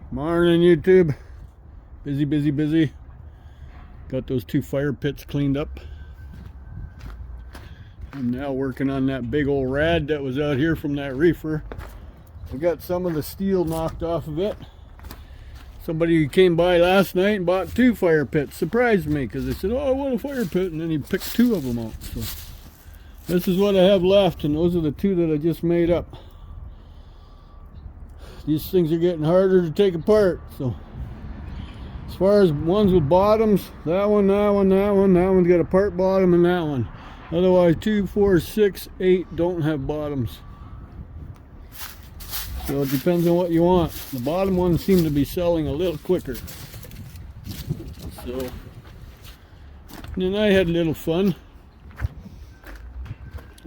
Morning, YouTube. Busy, busy, busy. Got those 2 fire pits cleaned up. I'm now working on that big old rad that was out here from that reefer. I got some of the steel knocked off of it. Somebody came by last night and bought 2 fire pits. Surprised me because they said, "Oh, I want a fire pit," and then he picked 2 of them out. So this is what I have left, and those are the 2 that I just made up. These things are getting harder to take apart. So as far as ones with bottoms, that one's got a part bottom, and that one. Otherwise 2, 4, 6, 8 don't have bottoms. So it depends on what you want. The bottom ones seem to be selling a little quicker. So then I had a little fun.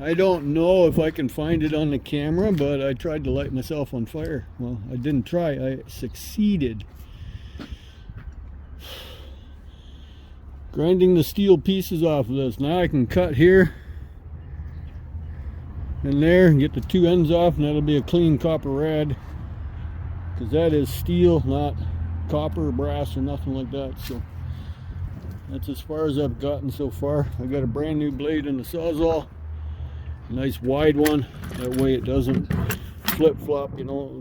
I don't know if I can find it on the camera, but I tried to light myself on fire. Well, I didn't try, I succeeded. Grinding the steel pieces off of this. Now I can cut here and there and get the 2 ends off, and that'll be a clean copper rad. Because that is steel, not copper or brass or nothing like that. So that's as far as I've gotten so far. I got a brand new blade in the Sawzall. Nice wide one, that way it doesn't flip-flop, you know.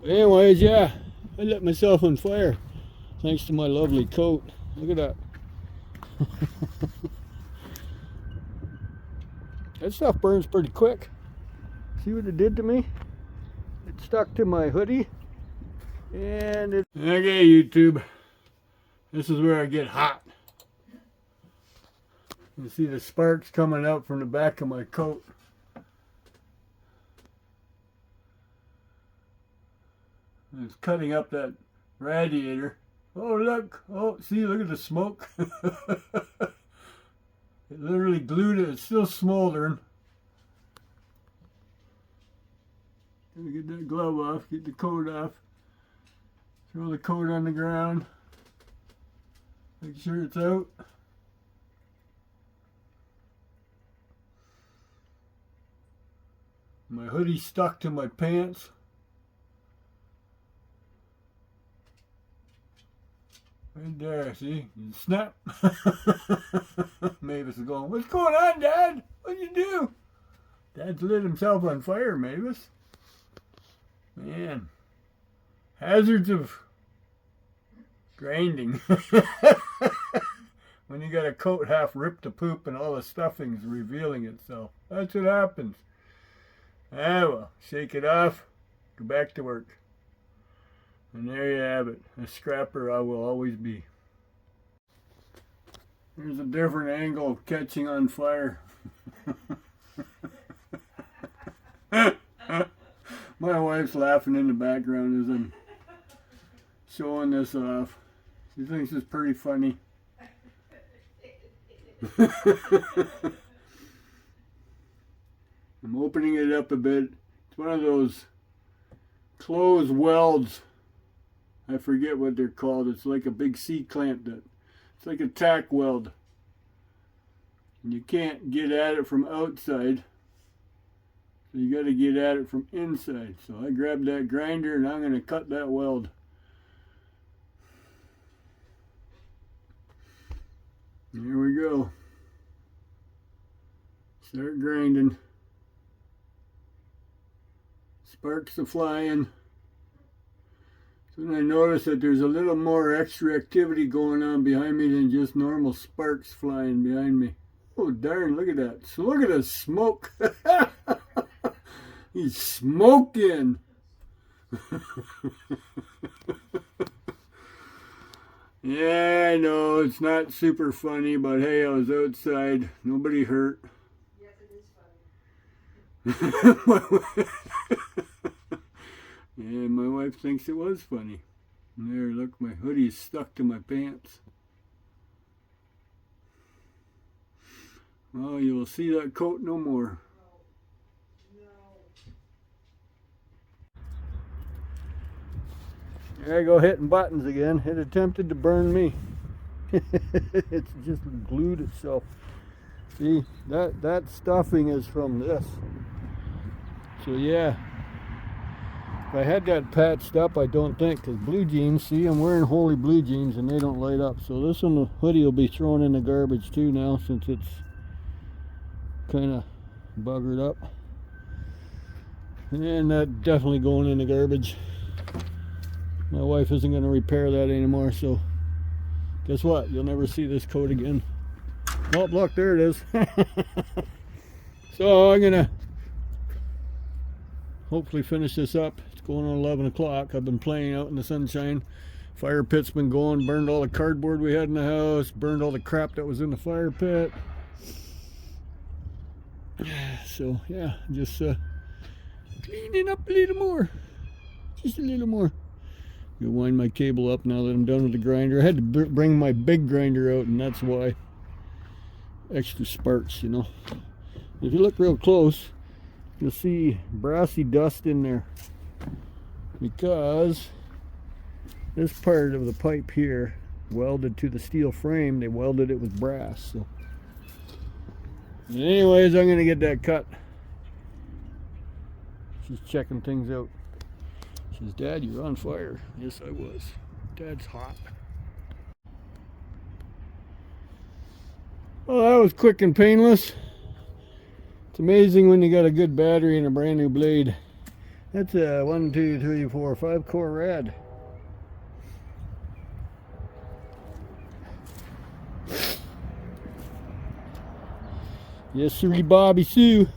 But anyways, yeah, I lit myself on fire thanks to my lovely coat. Look at that. That stuff burns pretty quick. See what it did to me? It stuck to my hoodie, and it... Okay, YouTube, this is where I get hot. You see the sparks coming out from the back of my coat. It's cutting up that radiator. Oh, look. Oh, see, look at the smoke. It literally glued it. It's still smoldering. Gotta get that glove off, get the coat off. Throw the coat on the ground. Make sure it's out. My hoodie stuck to my pants. Right there, see? Snap. Mavis is going, "What's going on, Dad? What'd you do?" Dad's lit himself on fire, Mavis. Man. Hazards of grinding. When you got a coat half ripped to poop and all the stuffing's revealing itself. That's what happens. Ah, well, shake it off, go back to work. And there you have it. A scrapper I will always be. Here's a different angle of catching on fire. My wife's laughing in the background as I'm showing this off. She thinks it's pretty funny. I'm opening it up a bit. It's one of those closed welds. I forget what they're called. It's like a big C-clamp. It's like a tack weld. And you can't get at it from outside. So you got to get at it from inside. So I grabbed that grinder and I'm going to cut that weld. Here we go. Start grinding. Sparks are flying. So then I notice that there's a little more extra activity going on behind me than just normal sparks flying behind me. Oh darn, look at that. So look at the smoke. He's smoking. Yeah, I know, it's not super funny, but hey, I was outside. Nobody hurt. Yes, it is funny. Yeah, my wife thinks it was funny. And there, look, my hoodie's stuck to my pants. Well, you will see that coat no more. There I go hitting buttons again. It attempted to burn me. It's just glued itself. See, that stuffing is from this. So yeah. If I had that patched up, I don't think, because blue jeans, see, I'm wearing Holy blue jeans and they don't light up. So this one, the hoodie will be thrown in the garbage too now, since it's kind of buggered up. And that definitely going in the garbage. My wife isn't going to repair that anymore, so guess what? You'll never see this coat again. Oh, look, there it is. So I'm going to hopefully finish this up. It's going on 11 o'clock. I've been playing out in the sunshine. Fire pit's been going, burned all the cardboard we had in the house, burned all the crap that was in the fire pit. So yeah, just cleaning up a little more. Just a little more. Gonna wind my cable up now that I'm done with the grinder. I had to bring my big grinder out, and that's why. Extra sparks, you know. If you look real close, you'll see brassy dust in there, because this part of the pipe here welded to the steel frame, they welded it with brass. So anyways, I'm gonna get that cut. She's checking things out. She says, "Dad, you're on fire." Yes, I was. Dad's hot. Well, that was quick and painless. It's amazing when you got a good battery and a brand new blade. That's a 1, 2, 3, 4, 5 core rad. Yes, sirree, Bobby Sue.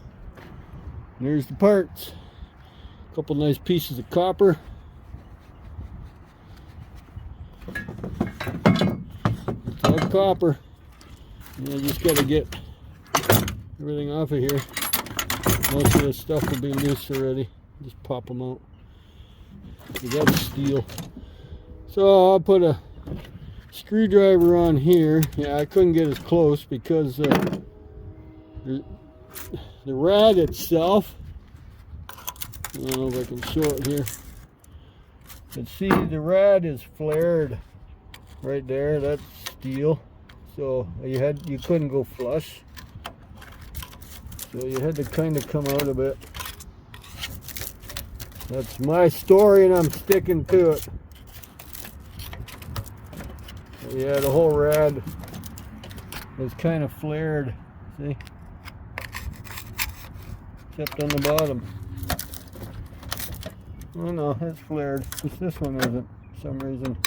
There's the parts. A couple nice pieces of copper. It's all copper. And I just got to get everything off of here. Most of this stuff will be loose already. Just pop them out. So that's steel. So I'll put a screwdriver on here. Yeah, I couldn't get as close because the rad itself, I don't know if I can show it here, but see, the rad is flared right there. That's steel, so you couldn't go flush, so you had to kind of come out a bit. That's my story and I'm sticking to it. Yeah, the whole rad is kind of flared, see, except on the bottom. Oh no, it's flared. Just this one isn't, for some reason.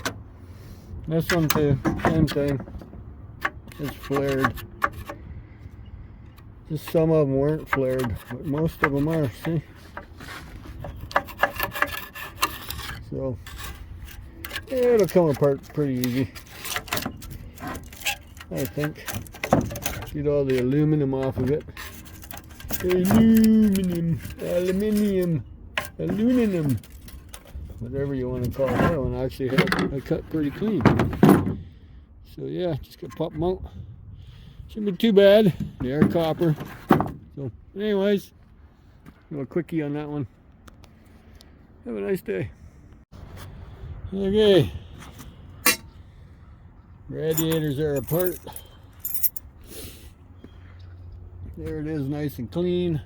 This one too, same thing. It's flared. Just some of them weren't flared, but most of them are, see? So, yeah, it'll come apart pretty easy, I think. Get all the aluminum off of it. Aluminum, whatever you want to call it. That one actually I cut pretty clean. So yeah, just gonna pop them out. Shouldn't be too bad. They are copper. So anyways, a little quickie on that one. Have a nice day. Okay, radiators are apart. There it is, nice and clean.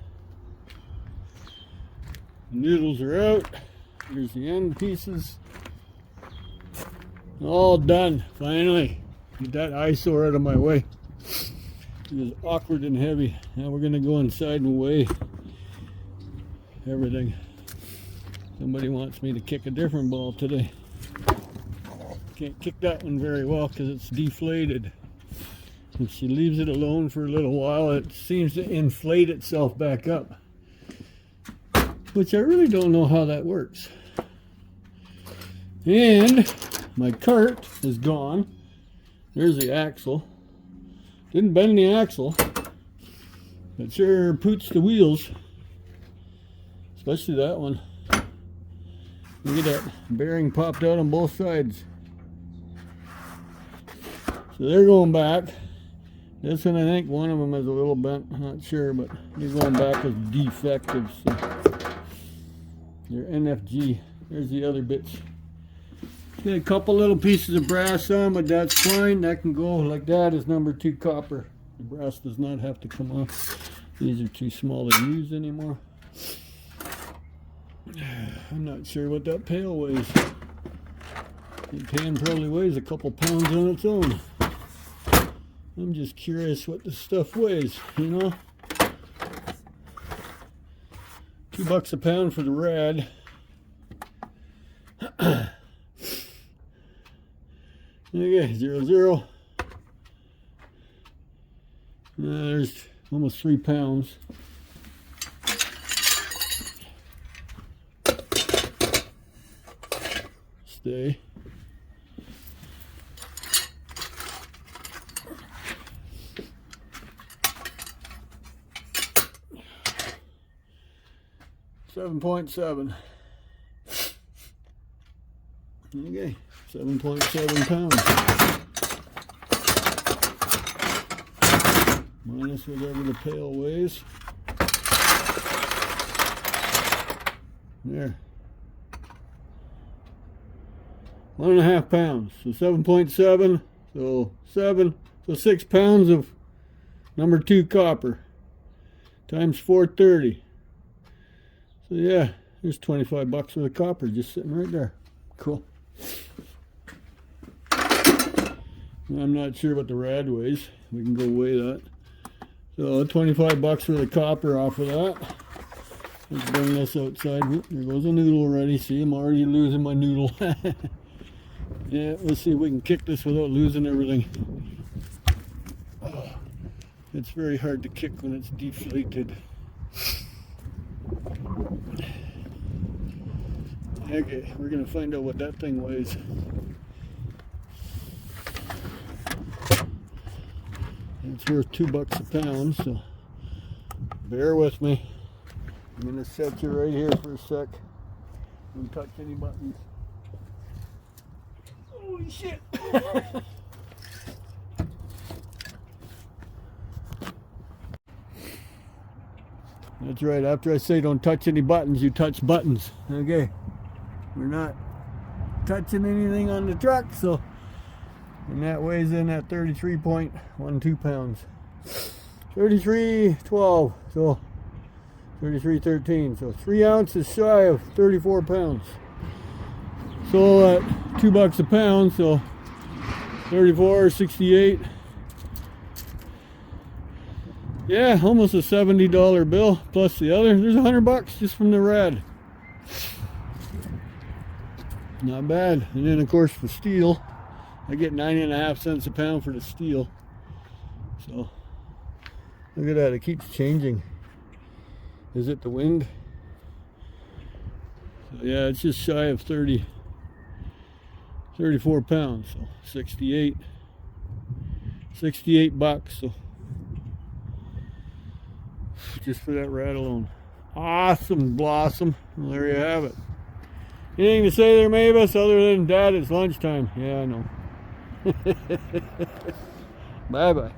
The noodles are out. Here's the end pieces. All done, finally. Get that eyesore out of my way. It was awkward and heavy. Now we're gonna go inside and weigh everything. Somebody wants me to kick a different ball today. Can't kick that one very well because it's deflated. If she leaves it alone for a little while, it seems to inflate itself back up, which I really don't know how that works. And my cart is gone. There's the axle. Didn't bend the axle, but sure poots the wheels, especially that one. Look at that, bearing popped out on both sides. So they're going back. This one, I think one of them is a little bent, I'm not sure, but they're going back as defective. So they're NFG. There's the other bits. Got a couple little pieces of brass on, but that's fine. That can go like that as number 2 copper. The brass does not have to come off. These are too small to use anymore. I'm not sure what that pail weighs. The pan probably weighs a couple pounds on its own. I'm just curious what this stuff weighs, you know? $2 a pound for the rad. Okay, 0, 0. There's almost 3 pounds. Stay. $7.7. Okay, 7.7 pounds. Minus whatever the pail weighs. There. 1.5 pounds. So 7.7. So 7. So 6 pounds of number 2 copper. Times 430. So yeah, there's $25 for the copper just sitting right there. Cool. I'm not sure what the rad weighs. We can go weigh that. So $25 for the copper off of that. Let's bring this outside. Whoop, there goes a noodle already. See, I'm already losing my noodle. Yeah, let's see if we can kick this without losing everything. Oh, it's very hard to kick when it's deflated. Okay, we're gonna find out what that thing weighs. It's worth $2 a pound, so bear with me. I'm gonna set you right here for a sec. Don't touch any buttons. Holy shit! That's right, after I say don't touch any buttons, you touch buttons. Okay, we're not touching anything on the truck, so, and that weighs in at 33.12 pounds. 33.12, so 33.13, so 3 ounces shy of 34 pounds. So at $2 a pound, so 34.68. Yeah, almost a $70 bill plus the other. There's $100 just from the rad. Not bad. And then of course for steel, I get 9.5 cents a pound for the steel. So look at that, it keeps changing. Is it the wind? So yeah, it's just shy of 34 pounds, so 68 bucks, so just for that rad alone. Awesome blossom. Well, there you have it. Anything to say there, Mavis, other than Dad, it's lunchtime? Yeah, I know. Bye bye.